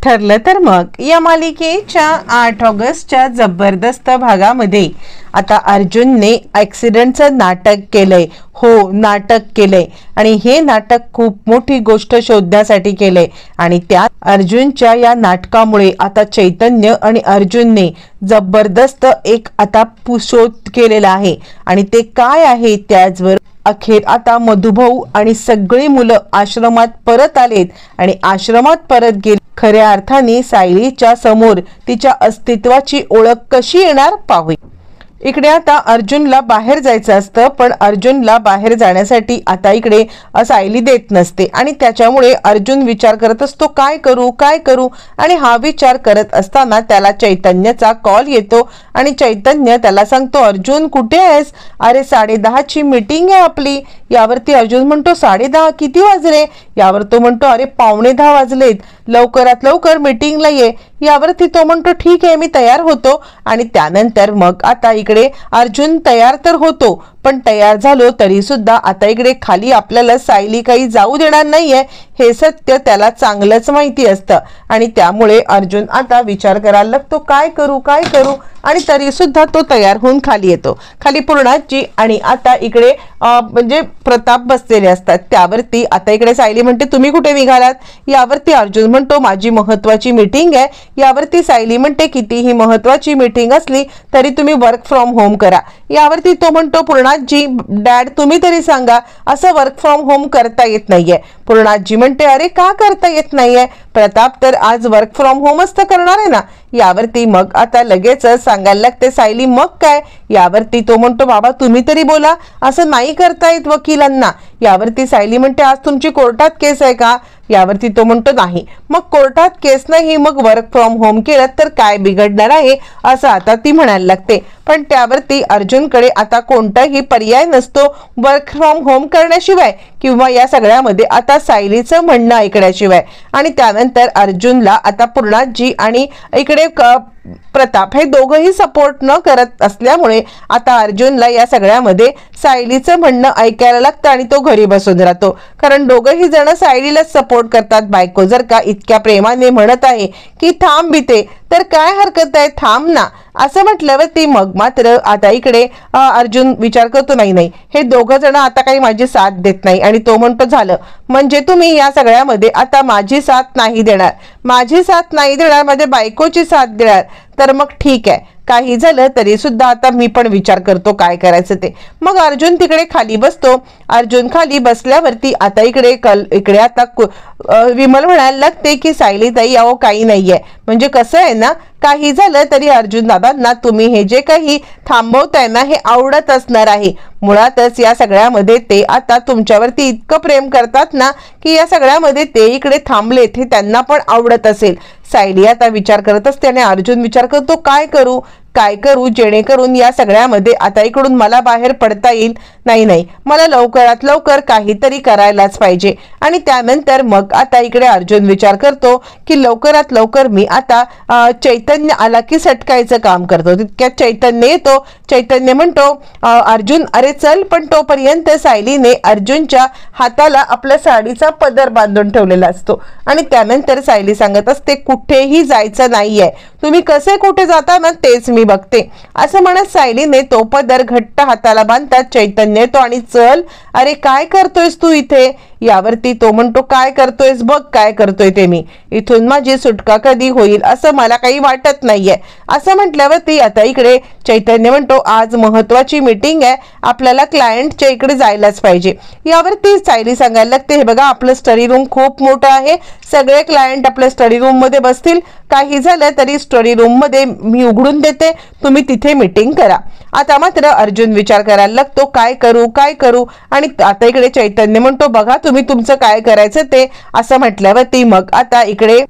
ठरलं तर मग या मालिकेच्या 8 ऑगस्टच्या जबरदस्त भागामध्ये आता अर्जुनने ॲक्सिडेंटचं नाटक केलंय. हो, नाटक केलंय आणि हे नाटक खूप मोठी गोष्ट शोधण्यासाठी केलंय आणि त्या अर्जुनच्या या नाटकामुळे आता चैतन्य आणि अर्जुनने जबरदस्त एक आता शोध केलेला आहे आणि ते काय आहे त्याचवर अखेर आता मधुभाऊ आणि सगळी मुलं आश्रमात परत आलेत आणि आश्रमात परत गेले. खऱ्या अर्थाने सायलीच्या समोर तिच्या अस्तित्वाची ओळख कशी येणार पाहूया. इकडे आता अर्जुनला बाहेर जायचं असतं पण अर्जुनला बाहेर जाण्यासाठी आता इकडे सायली देत नसते आणि त्याच्यामुळे अर्जुन विचार करत असतो काय करू आणि हा विचार करत असताना त्याला चैतन्याचा कॉल येतो आणि चैतन्य त्याला सांगतो अर्जुन कुठे आहेस? अरे 10:30ची मीटिंग आहे आपली. यावरती अर्जुन म्हणतो 10:30 किती वाजले? यावर तो म्हणतो अरे 9:15 वाजलेत, लवकरात लवकर मीटिंगला ये. यावरती तो म्हणतो ठीक आहे मी तयार होतो आणि त्यानंतर मग आता इकडे अर्जुन तयार तर होतो पण तयार झालो तरी सुद्धा आता इकडे खाली आपल्याला सायली काही जाऊ देणार नाहीये हे सत्य त्याला चांगलंच माहिती असतं आणि त्यामुळे अर्जुन आता विचार करायला लागतो काय करू आणि तरी सुद्धा तो तयार होऊन खाली येतो. खाली पूर्णाजी आणि आता इकडे म्हणजे प्रताप बसलेले असतात. त्यावरती आता इकडे सायली म्हणते तुम्ही कुठे निघालात? यावरती अर्जुन म्हणतो माझी महत्वाची मीटिंग आहे. यावरती सायली म्हणते कितीही महत्वाची मीटिंग असली तरी तुम्ही वर्क फ्रॉम होम करा. यावरती तो म्हणतो पूर्णाजी डॅड तुम्ही तरी सांगा असं वर्क फ्रॉम होम करता येत नाहीये. पूर्णाजी म्हणते अरे का करता येत नाहीये? प्रताप तर आज वर्क फ्रॉम होमच तर करणार आहे ना. यावरती मग आता लगेच सांगायला लागते सायली मग काय? यावरती तो म्हणतो बाबा तुम्ही तरी बोला असं नाही करता येत वकिलांना. यावरती सायली म्हणते आज तुमची कोर्टात केस आहे का? यावरती तो म्हणतो नाही. मग कोर्टात केस नाही मग वर्क फ्रॉम होम केलं तर काय बिघडणार आहे असं आता ती म्हणायला लागते. पण त्यावरती अर्जुनकडे आता कोणताही पर्याय नसतो वर्क फ्रॉम होम करण्याशिवाय किंवा या सगळ्यामध्ये आता सायलीचं म्हणणं ऐकण्याशिवाय. आणि त्यानंतर अर्जुनला आता पूर्णाजी आणि इकडे प्रताप हे दोघंही सपोर्ट न करत असल्यामुळे आता अर्जुनला या सगळ्यामध्ये सायलीचं म्हणणं ऐकायला लागतं आणि तो घरी बसून राहतो. कारण दोघंही जण सायलीला सपोर्ट करतात. बायको जर का इतक्या प्रेमाने म्हणत आहे की थांब बिते तर काय हरकत आहे थांब ना असं म्हटल्यावर ती मग मात्र आता इकडे अर्जुन विचार करतो नाही हे दोघं जण आता काही माझी साथ देत नाही आणि तो म्हणतो झालं म्हणजे तुम्ही या सगळ्यामध्ये आता माझी साथ नाही देणार माझ्या बायकोची साथ देणार तर मग ठीक आहे काही झालं तरी सुद्धा आता मी पण विचार करतो काय करायचं ते. मग अर्जुन तिकडे खाली बसतो. अर्जुन खाली बसल्यावरती आता इकडे आता विमल म्हणायला लागते की सायली ताई अहो काही नाहीये म्हणजे कसं आहे ना काही झालं तरी अर्जुन दादांना तुम्ही हे जे काही थांबवताय ना हे आवडत असणार आहे. मुळातच या सगळ्यामध्ये ते आता तुमच्यावरती इतकं प्रेम करतात ना की या सगळ्यामध्ये ते इकडे थांबलेत हे त्यांना पण आवडत असेल. सायली आता विचार करत असते आणि अर्जुन विचार करतो काय करू जेणेकरून या सगळ्यामध्ये आता इकडून मला बाहेर पडता येईल. नाही मला लवकरात लवकर काहीतरी करायलाच पाहिजे. आणि त्यानंतर मग आता इकडे अर्जुन विचार करतो की लवकरात लवकर मी आता चैतन्य आला की सटकायचं काम करतो. तितक्यात चैतन्य येतो. चैतन्य म्हणतो अर्जुन अरे चल. पण तोपर्यंत सायलीने अर्जुनच्या हाताला आपल्या साडीचा पदर बांधून ठेवलेला असतो आणि त्यानंतर सायली सांगत असते कुठेही जायचं नाहीये तुम्ही कसे कुठे जाता ना तेच मी बघते असं म्हणत सायलीने तो पदर घट्ट हाताला बांधतात. चैतन्य येतो आणि चल अरे काय करतोयस तू इथे? यावरती तो म्हणतो काय करतोयस बघ काय करतोय ते मी. इथून माझी सुटका कधी होईल असं मला काही वाटत नाहीये असं म्हटल्यावरती आता इकडे चैतन्य म्हणतो आज महत्वाची मीटिंग आहे आपल्याला क्लायंटच्या इकडे जायलाच पाहिजे. यावरती सायली सांगायला लागते हे बघा आपलं स्टडी रूम खूप मोठं आहे सगळे क्लायंट आपल्या स्टडी रूम मध्ये बसतील काही झालं तरी स्टडी रूम मध्ये मी उघडून देते तुम्ही तिथे मीटिंग करा. आता मात्र अर्जुन विचार करायला लागतो काय करू आणि आता इकडे चैतन्य म्हणतो बघा तुम्ही तुमचं काय करायचं ते असं म्हटल्यावरती मग आता इकडे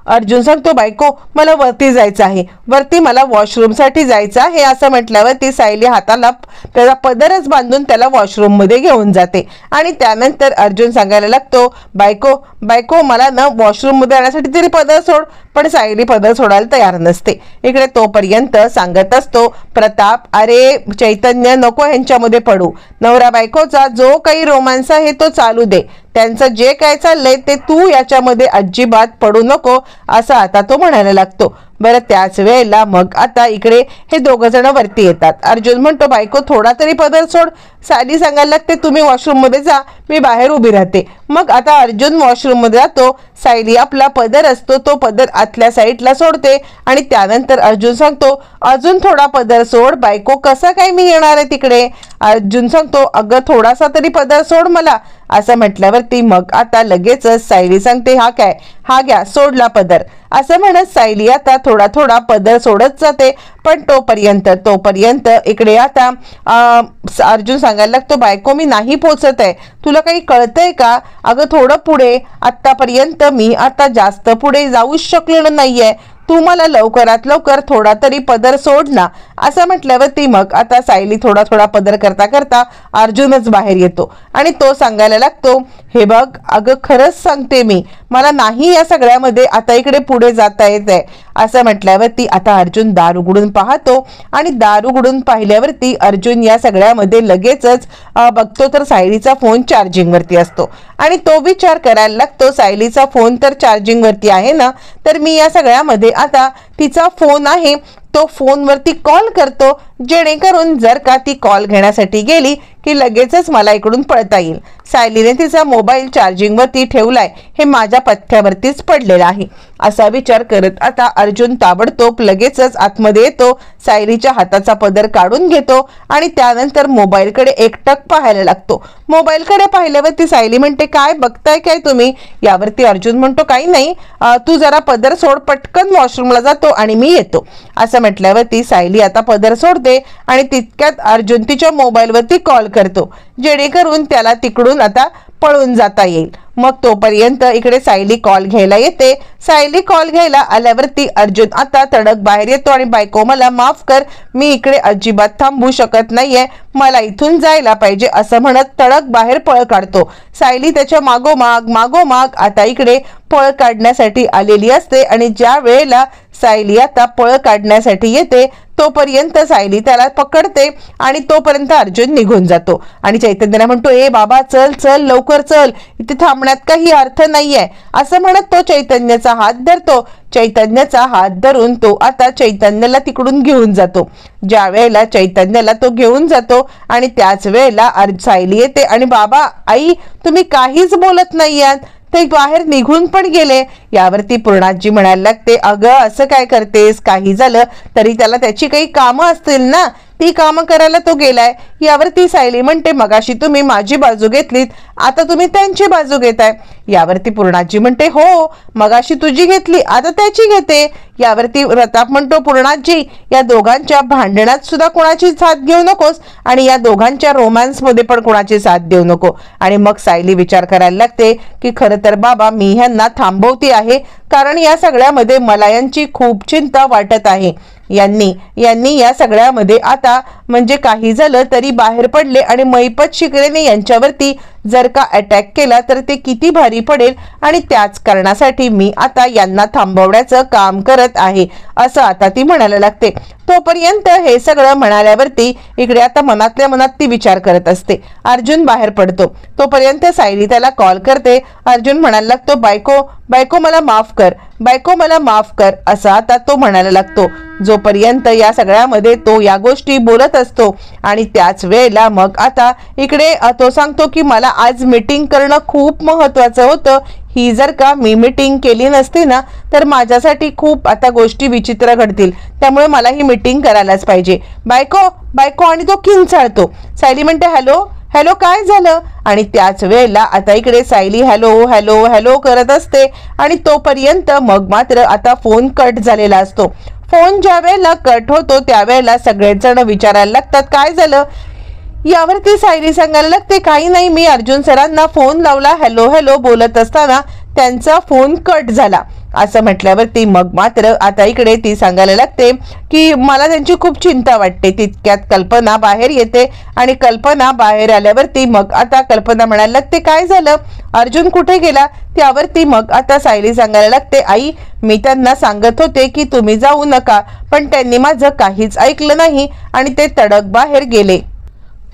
अर्जुन सांगतो बायको मला वरती जायचं आहे वरती मला वॉशरूम साठी जायचं आहे असं म्हटल्यावर ती सायली हाताला त्याला पदरच बांधून त्याला वॉशरूम मध्ये घेऊन जाते. आणि त्यानंतर अर्जुन सांगायला लागतो बायको मला ना वॉशरूम मध्ये जाण्यासाठी तरी पदर सोड. पण सायली पदर सोडायला तयार नसते. इकडे तोपर्यंत सांगत असतो प्रताप अरे चैतन्य नको ह्यांच्यामध्ये पडू नवरा बायकोचा जो काही रोमांस आहे तो चालू दे त्यांचं जे काय चाललंय ते तू याच्यामध्ये अजिबात पडू नको असं आता तो म्हणायला लागतो. बरं त्याच वेळेला मग आता इकडे हे दोघं जण वरती येतात. अर्जुन म्हणतो बायको थोडा तरी पदर सोड. सायली सांगायला लागते तुम्ही वॉशरूम मध्ये जा, मी बाहेर उभी राहते. मग आता अर्जुन वॉशरूम मध्ये जातो. सायली आपला पदर असतो तो पदर आतल्या साईडला सोडते आणि त्यानंतर अर्जुन सांगतो अजून थोडा पदर सोड. बायको कसं काय मी येणार आहे तिकडे. अर्जुन सांगतो अगं थोडासा तरी पदर सोड मला. असं म्हटल्यावरती मग आता लगेचच सायली सांगते हा काय, हा घ्या सोडला पदर. असं म्हणत सायली आता थोडा थोडा पदर सोडत जाते. पण तोपर्यंत इकडे आता अर्जुन सांगायला लागतो बायको मी नाही पोचत आहे, तुला काही कळतंय का. अगं थोडं पुढे, आतापर्यंत मी आता जास्त पुढे जाऊच शकलो नाहीये, तू मला लवकरात लवकर थोडा तरी पदर सोड ना. असं म्हटल्यावरती मग आता सायली थोडा थोडा पदर करता करता अर्जुनच बाहेर येतो आणि तो सांगायला लागतो हे बघ अगं खरंच सांगते मी, मला नाही या सगळ्यामध्ये आता इकडे पुढे जाता येत आहे. असं म्हटल्यावरती आता अर्जुन दार उघडून पाहतो आणि दार उघडून पाहिल्यावरती अर्जुन या सगळ्यामध्ये लगेचच बघतो तर सायलीचा फोन चार्जिंग वरती असतो आणि तो विचार करायला लागतो सायलीचा फोन तर चार्जिंग वरती आहे ना, तर मी या सगळ्यामध्ये आता तिचा फोन आहे तो फोनवरती कॉल करतो, जेणेकरून जर का ती कॉल घेण्यासाठी गेली की लगेचच मला इकडून पळता येईल. सायलीने तिचा मोबाईल चार्जिंगवरती ठेवलाय हे माझ्या पथ्यावरतीच पडलेला आहे. असा विचार करत आता अर्जुन ताबडतोब लगेचच आतमध्ये येतो, सायलीच्या हाताचा पदर काढून घेतो आणि त्यानंतर मोबाईलकडे एकटक पाहायला लागतो. मोबाईलकडे पाहिल्यावरती सायली म्हणते काय बघताय काय तुम्ही. यावरती अर्जुन म्हणतो काही नाही, तू जरा पदर सोड, पटकन वॉशरूमला जातो आणि मी येतो. असं म्हटल्यावरती सायली आता पदर सोडते आणि तितक्यात अर्जुन तिच्या मोबाईलवरती कॉल करतो, जेणेकरून त्याला तिकडून आता पळून जाता येईल. मग तोपर्यंत इकडे सायली कॉल घ्यायला येते. सायली कॉल घ्यायला आल्यावरती अर्जुन आता तडक बाहेर येतो आणि बायको मला माफ कर, मी इकडे अजिबात थांबू शकत नाहीये, मला इथून जायला पाहिजे असं म्हणत तडक बाहेर पळ काढतो. सायली त्याच्या मागोमाग आता इकडे पळ काढण्यासाठी आलेली असते आणि ज्या वेळेला सायली आता पळ काढण्यासाठी येते तोपर्यंत सायली त्याला पकडते आणि तोपर्यंत अर्जुन निघून जातो आणि चैतन्यला म्हणतो ए बाबा चल चल लवकर चल, इथे थांबण्यात काही अर्थ नाहीये. असं म्हणत तो चैतन्याचा हात धरतो. चैतन्याचा हात धरून तो आता चैतन्याला तिकडून घेऊन जातो. ज्या वेळेला चैतन्याला तो घेऊन जातो आणि त्याच वेळेला सायली येते आणि बाबा आई तुम्ही काहीच बोलत नाही आहात, ते बाहेर निघून पण गेले. यावरती पूर्णाजी म्हणायला लागते अगं असं काय करतेस, काही झालं तरी त्याला त्याची काही कामं असतील ना, ती कामं करायला तो गेलाय. यावरती सायली म्हणते मगाशी तुम्ही माझी बाजू घेतलीत, आता तुम्ही त्यांची बाजू घेताय. यावरती पूर्णाजी म्हणते हो मगाशी तुझी घेतली आता त्याची घेते. यावरती प्रताप म्हणतो पूर्णाजी या दोघांच्या भांडणात सुद्धा कोणाची साथ घेऊ नकोस आणि या दोघांच्या रोमॅन्स मध्ये पण कोणाची साथ देऊ नको. आणि मग सायली विचार करायला लागते की खरं तर बाबा मी ह्यांना थांबवती आहे, कारण या सगळ्यामध्ये मला यांची खूप चिंता वाटत आहे. यांनी या सगळ्यामध्ये आता म्हणजे काही झालं तरी बाहेर पडले आणि मैपत शिकरेने यांच्यावरती जर का अटॅक केला तर ते किती भारी पडेल आणि त्याच कारणासाठी मी आता यांना थांबवण्याचं काम करत आहे असं आता ती म्हणायला लागते. तोपर्यंत हे सगळं म्हणाल्यावरती इकडे आता मनातल्या मनात ती विचार करत असते. अर्जुन बाहेर पडतो तोपर्यंत सायली त्याला कॉल करते. अर्जुन म्हणायला लागतो बायको मला माफ कर, बायको मला माफ कर असं आता तो म्हणायला लागतो. जोपर्यंत या सगळ्यामध्ये तो या गोष्टी बोलत असतो आणि त्याच वेळेला मग आता इकडे तो सांगतो की मला आज मीटिंग करणं खूप महत्वाचं होतं, ही जर का मी मीटिंग केली नसती ना तर माझ्यासाठी खूप आता गोष्टी विचित्र घडतील, त्यामुळे मला ही मीटिंग करायलाच पाहिजे. बायको आणि तो किंचाळतो. सायली म्हणते हॅलो काय झालं. आणि त्याच वेळेला आता इकडे सायली हॅलो करत असते आणि तोपर्यंत मग मात्र आता फोन कट झालेला असतो. फोन ज्या वेळेला कट होतो त्यावेळेला सगळेच जण विचारायला लागतात काय झालं. यावरती सायली सांगायला लागते काही नाही, मी अर्जुन सरांना फोन लावला, हॅलो बोलत असताना त्यांचा फोन कट झाला. असं म्हटल्यावरती मग मात्र आता इकडे ती सांगायला लागते की मला त्यांची खूप चिंता वाटते. तितक्यात कल्पना बाहेर येते आणि कल्पना बाहेर आल्यावरती मग आता कल्पना म्हणायला लागते काय झालं, अर्जुन कुठे गेला. त्यावरती मग आता सायली सांगायला लागते आई मी त्यांना सांगत होते की तुम्ही जाऊ नका, पण त्यांनी माझं काहीच ऐकलं नाही आणि ते तडक बाहेर गेले.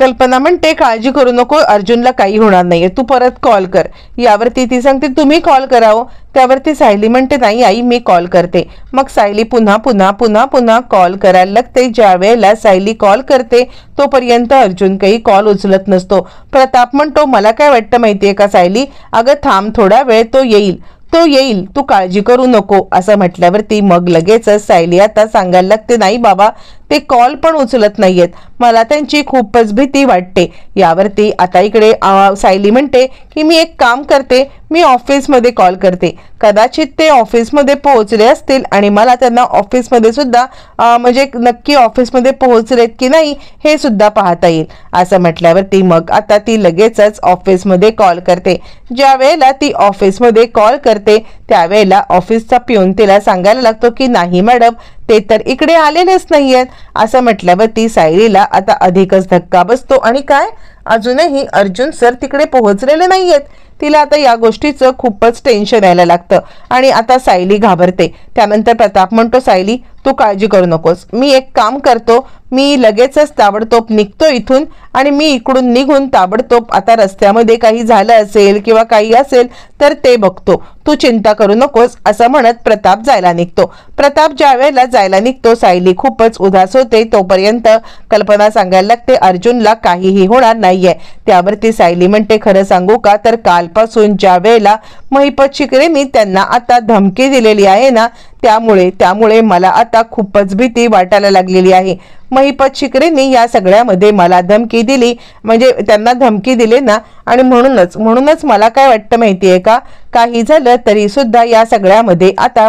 कल्पना म्हणते काळजी करू नको, अर्जुनला काही होणार नाहीये, तू परत कॉल कर. यावरती ती सांगते तुम्ही कॉल करावं. त्यावरती सायली म्हणते नाही आई मी कॉल करते. मग सायली पुन्हा पुन्हा पुन्हा पुन्हा कॉल करायला लागते. ज्या वेळेला सायली कॉल करते तोपर्यंत अर्जुन काही कॉल उचलत नसतो. प्रताप म्हणतो मला काय वाटतं माहितीये का सायली, अगं थांब थोडा वेळ, तो येईल, तू काळजी करू नको असं म्हटल्यावरती मग लगेचच सायली आता सांगायला लागते नाही बाबा ते कॉल पण उचलत नाहीयेत, मला त्यांची खूपच भीती वाटते. यावरती आता इकडे सायली म्हणते की मी एक काम करते, मी ऑफिसमध्ये कॉल करते, कदाचित ते ऑफिसमध्ये पोहोचले असतील आणि मला त्यांना ऑफिसमध्ये सुद्धा म्हणजे नक्की ऑफिसमध्ये पोहोचलेत की नाही हे सुद्धा पाहता येईल. असं म्हटल्यावरती मग आता ती लगेचच ऑफिसमध्ये कॉल करते. ज्या वेळेला ती ऑफिसमध्ये कॉल करते त्यावेळेला ऑफिसचा पिऊन तिला सांगायला लागतो की नाही मॅडम ते तर इकडे आलेलेच नाहीयेत. असं म्हटल्यावरती सायलीला आता अधिकच धक्का बसतो आणि काय अजूनही अर्जुन सर तिकडे पोहोचलेले नाहीयेत. तिला आता या गोष्टीचं खूपच टेन्शन यायला लागतं आणि आता सायली घाबरते. त्यानंतर प्रताप म्हणतो सायली तू काळजी करू नकोस, मी एक काम करतो, मी लगेचच ताबडतोब निघतो इथून आणि मी इकडून निघून ताबडतोब आता रस्त्यामध्ये काही झालं असेल किंवा काही असेल तर ते बघतो, तू चिंता करू नकोस असं म्हणत प्रताप जायला निघतो. प्रताप ज्या वेळेला जायला निघतो सायली खूपच उदास होते. तोपर्यंत कल्पना सांगायला लागते अर्जुनला काहीही होणार नाहीये. त्यावरती सायली म्हणते खरं सांगू का तर कालपासून ज्या वेळेला महिपत शिकरेंनी त्यांना आता धमकी दिलेली आहे ना त्यामुळे मला आता खूपच भीती वाटायला लागलेली आहे. महिपत शिकरेंनी या सगळ्यामध्ये मला धमकी दिली, म्हणजे त्यांना धमकी दिली ना आणि म्हणूनच मला काय वाटतं माहितीये का, काही झालं तरी सुद्धा या सगळ्यामध्ये आता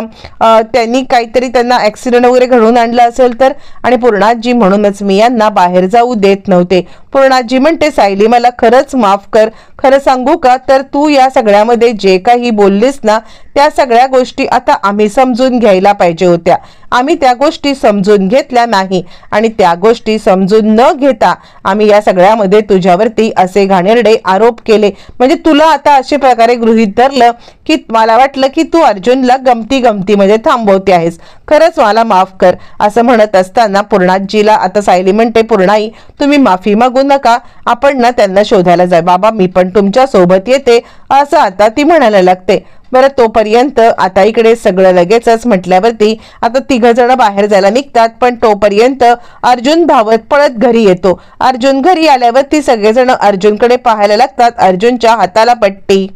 त्यांनी काहीतरी त्यांना ऍक्सिडेंट वगैरे घडवून आणलं असेल तर, आणि पूर्णाजी म्हणूनच मी यांना बाहेर जाऊ देत नव्हते. पूर्णाजी म्हणते सायली मला खरंच माफ कर, खरं सांगू का तर तू या सगळ्यामध्ये जे काही बोललीस ना त्या सगळ्या गोष्टी आता आम्ही समजून घ्यायला पाहिजे होत्या, आम्ही त्या गोष्टी समजून घेतल्या नाही आणि त्या गोष्टी समजून न घेता आम्ही या सगळ्यामध्ये तुझ्यावरती असे घाणेरडे आरोप केले. म्हणजे तुला आता अशा प्रकारे गृहीत धरलं की मला वाटलं की तू अर्जुनला गमतीमध्ये थांबवते आहेस, खरंच मला माफ कर. असं म्हणत असताना पूर्णाजीला आता सायली म्हणते पूर्णाई तुम्ही माफी मागू नका, आपण ना त्यांना शोधायला जाय बाबा, मी पण तुमच्या सोबत येते असं आता ती म्हणायला लागते. बरं तोपर्यंत आता इकडे सगळं लगेचच म्हटल्यावरती आता तिघ जण बाहेर जायला निघतात. पण तोपर्यंत अर्जुन धावत पळत घरी येतो. अर्जुन घरी आल्यावरती सगळेजण अर्जुनकडे पाहायला लागतात. अर्जुनच्या हाताला पट्टी,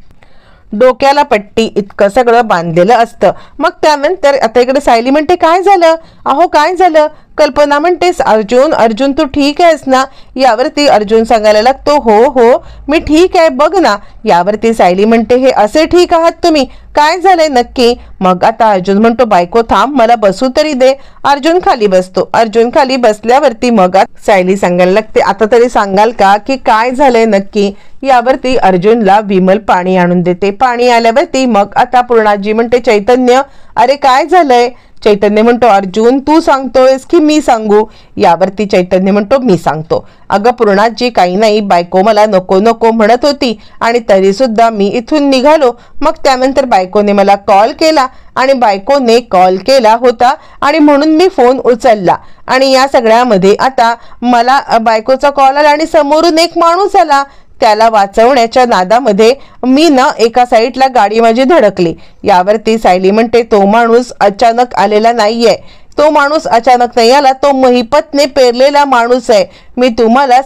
डोक्याला पट्टी इतकं सगळं बांधलेलं असतं. मग त्यानंतर आता इकडे सायली म्हणते काय झालं, अहो काय झालं. कल्पना म्हणतेस अर्जुन तू ठीक आहेस ना. यावरती अर्जुन सांगायला लागतो हो मी ठीक आहे बघ ना. यावरती सायली म्हणते हे असे ठीक आहात तुम्ही, काय झालंय नक्की. मग आता अर्जुन म्हणतो बायको थांब मला बसू तरी दे. अर्जुन खाली बसतो. अर्जुन खाली बसल्यावरती मग सायली सांगायला लागते आता तरी सांगाल का की काय झालंय नक्की. यावरती अर्जुनला विमल पाणी आणून देते. पाणी आल्यावरती मग आता पूर्णाजी म्हणते चैतन्य अरे काय झालंय. चैतन्य म्हणतो अर्जुन तू सांगतोयस की मी सांगू. यावरती चैतन्य म्हणतो मी सांगतो. अगं पूर्णाजी काही नाही, बायको मला नको नको म्हणत होती आणि तरी सुद्धा मी इथून निघालो. मग त्यानंतर बायकोने मला कॉल केला आणि बायकोने कॉल केला होता आणि म्हणून मी फोन उचलला आणि या सगळ्यामध्ये आता मला बायकोचा कॉल आला आणि समोरून एक माणूस आला. त्याला वाचवण्याच्या नादामध्ये मी ना एका साईडला गाडी माझी धडकली. यावरती सायली म्हणते तो माणूस अचानक आलेला नाहीये, तो माणूस अचानक नाही आला, तो महिपतने पेरलेला माणूस आहे. मी तुम्हाला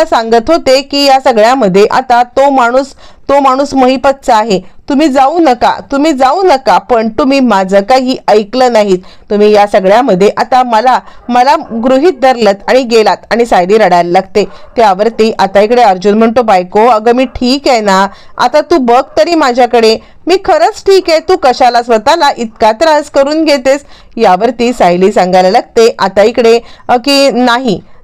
सांगत होते की या सगळ्यामध्ये आता तो माणूस महिपतचा आहे. तुम्ही जाऊ नका पण तुम्ही माझं काही ऐकलं नाहीत. तुम्ही या सगळ्यामध्ये आता मला गृहीत धरलत आणि गेलात. आणि सायली रडायला लागते. त्यावरती आता इकडे अर्जुन म्हणतो बायको अगं मी ठीक आहे ना, आता तू बघ तरी माझ्याकडे, मी खरंच ठीक आहे, तू कशाला स्वतःला इतका त्रास करून घेतेस. यावरती सायली सांगायला लागते आता इकडे की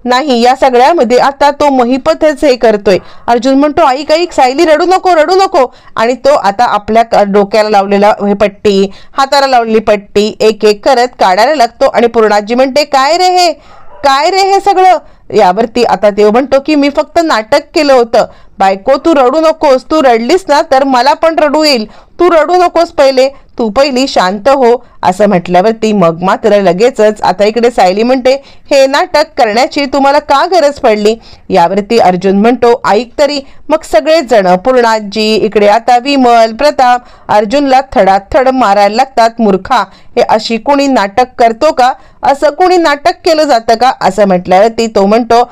नाही या सगळ्यामध्ये आता तो महिपतच हे करतोय. अर्जुन म्हणतो ऐक सायली रडू नको आणि तो आता आपल्या डोक्याला लावलेला हे पट्टी, हाताला लावलेली पट्टी एक एक करत काढायला लागतो. आणि पूर्णाजी म्हणते काय रे हे सगळं. यावरती आता ते म्हणतो की मी फक्त नाटक केलं होतं, बायको तू रडू नकोस, तू रडलीस ना तर मला पण रडू येईल, तू रडू नकोस, तू पहिली शांत हो असं म्हटल्यावरती मग मात्र लगेचच आता इकडे सायली म्हणते, हे नाटक करण्याची तुम्हाला का गरज पडली? यावरती अर्जुन म्हणतो, ऐक तरी. मग सगळेच जण पूर्णाजी, इकडे आता विमल, प्रताप अर्जुनला थडाथड मारायला लागतात. मूर्खा, हे अशी कोणी नाटक करतो का? असं कोणी नाटक केलं जातं का? असं म्हटल्यावरती तो म्हणतो,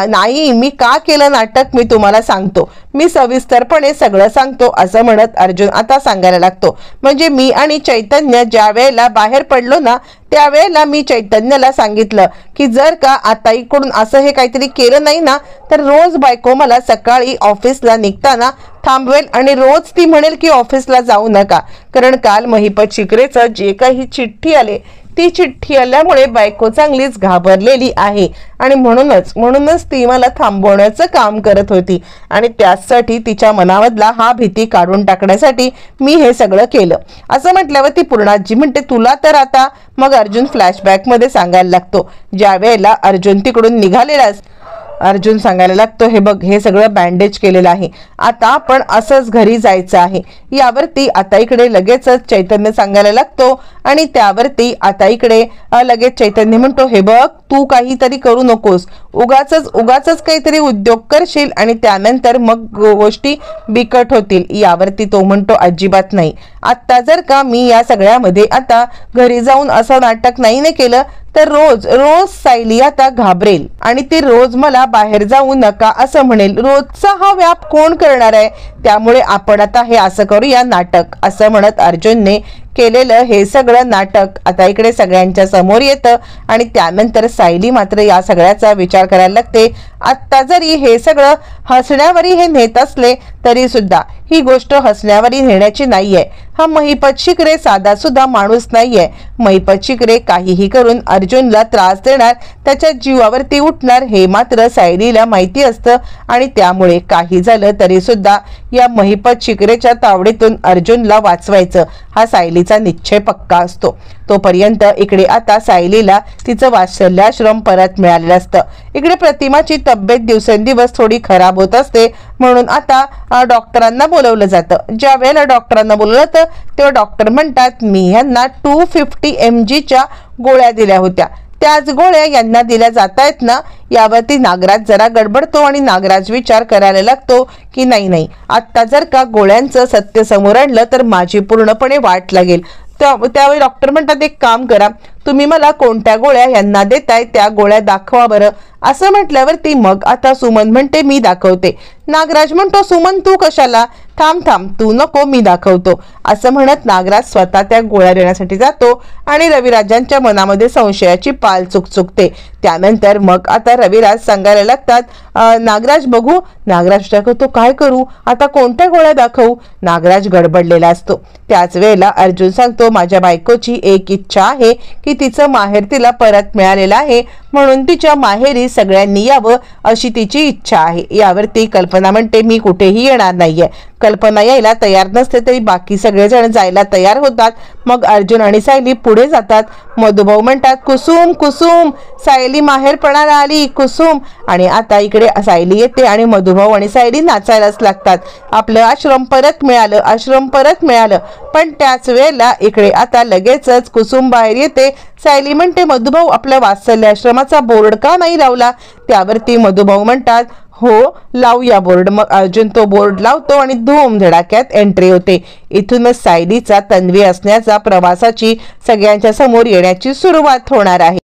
नाही, मी का केलं नाटक मी तुम्हाला सांगतो, मी सविस्तरपणे सगळं सांगतो असं म्हणत अर्जुन आता सांगायला लागतो. म्हणजे मी आणि चैतन्य ज्या वेळेला बाहेर पडलो ना त्यावेळेला मी चैतन्याला सांगितलं की जर का आता इकडून असं हे काहीतरी केलं नाही ना तर रोज बायको मला सकाळी ऑफिसला निघताना थांबवेल आणि रोज ती म्हणेल की ऑफिसला जाऊ नका. कारण काल महिपत शिकरेचं जे काही चिठ्ठी आले ती चिठ्ठी आल्यामुळे बायको चांगलीच घाबरलेली आहे आणि म्हणूनच ती मला थांबवण्याचं काम करत होती आणि त्यासाठी तिच्या मनामधला हा भीती काढून टाकण्यासाठी मी हे सगळं केलं असं म्हटल्यावर ती पूर्णाजी म्हणते, तुला तर आता. मग अर्जुन फ्लॅशबॅक मध्ये सांगायला लागतो, ज्या वेळेला अर्जुन तिकडून निघालेला अर्जुन सांगायला लागतो, हे बघ, हे सगळं बँडेज केलेलं आहे, आता आपण असंच घरी जायचं आहे. यावरती आता इकडे लगेचच चैतन्य सांगायला लागतो आणि त्यावरती आता इकडे लगेच चैतन्य म्हणतो, हे बघ, तू काहीतरी करू नकोस, उगाच काहीतरी उद्योग करशील आणि त्यानंतर मग गोष्टी बिकट होतील. यावरती तो म्हणतो, अजिबात नाही. आता जर का मी या सगळ्यामध्ये आता घरी जाऊन असं नाटक नाही केलं तर रोज सायली आता घाबरेल आणि ती रोज मला बाहेर जाऊ नका असं म्हणेल. रोजचा हा व्याप कोण करणार आहे? त्यामुळे आपण आता हे असं करूया नाटक असं म्हणत अर्जुनने केलेलं हे सगळं नाटक आता इकडे सगळ्यांच्या समोर येतं आणि त्यानंतर सायली मात्र या सगळ्याचा विचार करायला लागते. आत्ता जरी हे सगळं हसण्यावरी हे नेत असले तरी सुद्धा ही गोष्ट हसण्यावरी नेण्याची नाहीये. हा महिपत शिकरे साधा सुद्धा माणूस नाहीये. महिपत शिकरे काहीही करून अर्जुनला त्रास देणार, त्याच्या जीवावरती उठणार हे मात्र सायलीला माहिती असतं आणि त्यामुळे काही झालं तरी सुद्धा या महिपत शिकरेच्या तावडीतून अर्जुनला वाचवायचं हा सायलीचा निश्चय पक्का असतो. तोपर्यंत इकडे आता सायलीला तिचं वात्सल्याश्रम परत मिळालेलं असतं. इकडे प्रतिमाची तब्येत दिवसेंदिवस थोडी खराब होत असते म्हणून आता डॉक्टरांना बोलवलं जातं. ज्या वेळेला डॉक्टरांना बोलवलं तर तेव्हा डॉक्टर म्हणतात, मी यांना 250 mg च्या गोळ्या दिल्या होत्या, त्याच गोळ्या यांना दिल्या जात आहेत ना? यावरती नागराज जरा गडबडतो आणि नागराज विचार करायला लागतो की नाही, आत्ता जर का गोळ्यांचं सत्य समोर आणलं तर माझी पूर्णपणे वाट लागेल. त्यावेळी डॉक्टर म्हणतात, एक काम करा, तुम्ही मला कोणत्या गोळ्या यांना देताय त्या गोळ्या दाखवा बरं. असं म्हटल्यावरती मग आता सुमन म्हणते, मी दाखवते. नागराज म्हणतो, सुमन तू कशाला? थांब, तू नको, मी दाखवतो. असं म्हणत नागराज स्वतः त्या गोळ्या देण्यासाठी जातो आणि रविराजांच्या मनामध्ये संशयाची पाल चुकचुकते. त्यानंतर मग आता रविराज सांगायला लागतात, नागराज बघू. नागराज दाखवतो, काय करू आता, कोणत्या गोळ्या दाखवू? नागराज गडबडलेला असतो. त्याच वेळेला अर्जुन सांगतो, माझ्या बायकोची एक इच्छा आहे की तिचं माहेर तिला परत मिळालेलं आहे म्हणून तिच्या माहेरी सगळ्यांनी यावं अशी तिची इच्छा आहे. यावरती कल्पना म्हणते, मी कुठेही येणार नाहीये. कल्पना यायला तयार नसते तरी बाकी सगळेजण जायला तयार होतात. मग अर्जुन आणि सायली पुढे जातात. मधुभाऊ म्हणतात, कुसुम, सायली माहेरपणाला आली, कुसुम. आणि आता इकडे सायली येते आणि मधुभाऊ आणि सायली नाचायलाच लागतात. आपलं आश्रम परत मिळालं. पण त्याच वेळेला इकडे आता लगेचच कुसुम बाहेर येते. सायली म्हणते, मधुभाऊ, आपल्या वात्सल्य आश्रमाचा बोर्ड का नाही लावला? त्यावरती मधुभाऊ म्हणतात, हो लावूया बोर्ड. मग अर्जुन तो बोर्ड लावतो आणि धूम धडाक्यात एंट्री होते. इथूनच सायलीचा तन्वी असण्याचा प्रवासाची सगळ्यांच्या समोर येण्याची सुरुवात होणार आहे.